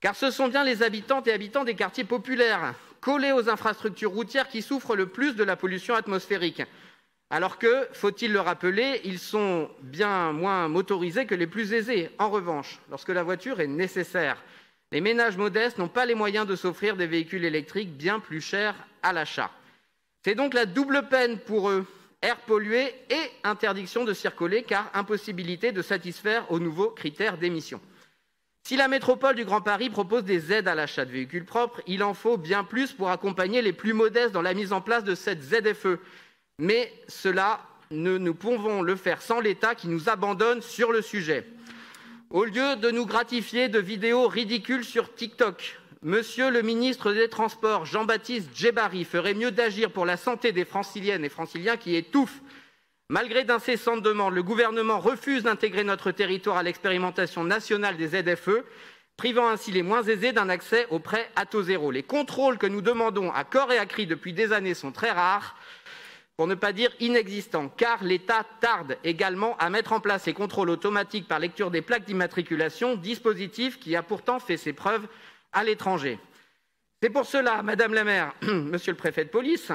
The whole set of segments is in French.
Car ce sont bien les habitantes et habitants des quartiers populaires, collés aux infrastructures routières, qui souffrent le plus de la pollution atmosphérique. Alors que, faut-il le rappeler, ils sont bien moins motorisés que les plus aisés. En revanche, lorsque la voiture est nécessaire, les ménages modestes n'ont pas les moyens de s'offrir des véhicules électriques bien plus chers à l'achat. C'est donc la double peine pour eux, air pollué et interdiction de circuler, car impossibilité de satisfaire aux nouveaux critères d'émission. Si la métropole du Grand Paris propose des aides à l'achat de véhicules propres, il en faut bien plus pour accompagner les plus modestes dans la mise en place de cette ZFE. Mais cela, nous pouvons le faire sans l'État qui nous abandonne sur le sujet. Au lieu de nous gratifier de vidéos ridicules sur TikTok, Monsieur le ministre des Transports, Jean-Baptiste Djebbari, ferait mieux d'agir pour la santé des Franciliennes et Franciliens qui étouffent. Malgré d'incessantes demandes, le gouvernement refuse d'intégrer notre territoire à l'expérimentation nationale des ZFE, privant ainsi les moins aisés d'un accès aux prêts à taux zéro. Les contrôles que nous demandons à corps et à cri depuis des années sont très rares, pour ne pas dire inexistants, car l'État tarde également à mettre en place ces contrôles automatiques par lecture des plaques d'immatriculation, dispositif qui a pourtant fait ses preuves à l'étranger. C'est pour cela, Madame la maire, Monsieur le préfet de police,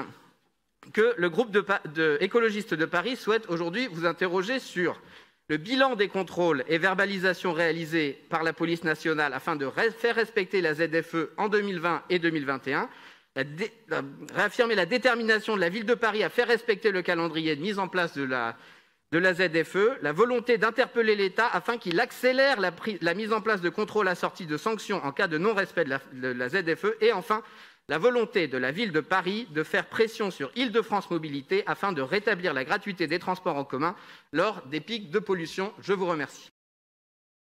que le groupe écologiste de Paris souhaite aujourd'hui vous interroger sur le bilan des contrôles et verbalisations réalisés par la police nationale afin de faire respecter la ZFE en 2020 et 2021, réaffirmer la détermination de la ville de Paris à faire respecter le calendrier de mise en place de la ZFE, la volonté d'interpeller l'État afin qu'il accélère la mise en place de contrôles assortis de sanctions en cas de non-respect de la ZFE, et enfin, la volonté de la ville de Paris de faire pression sur Île-de-France Mobilité afin de rétablir la gratuité des transports en commun lors des pics de pollution. Je vous remercie.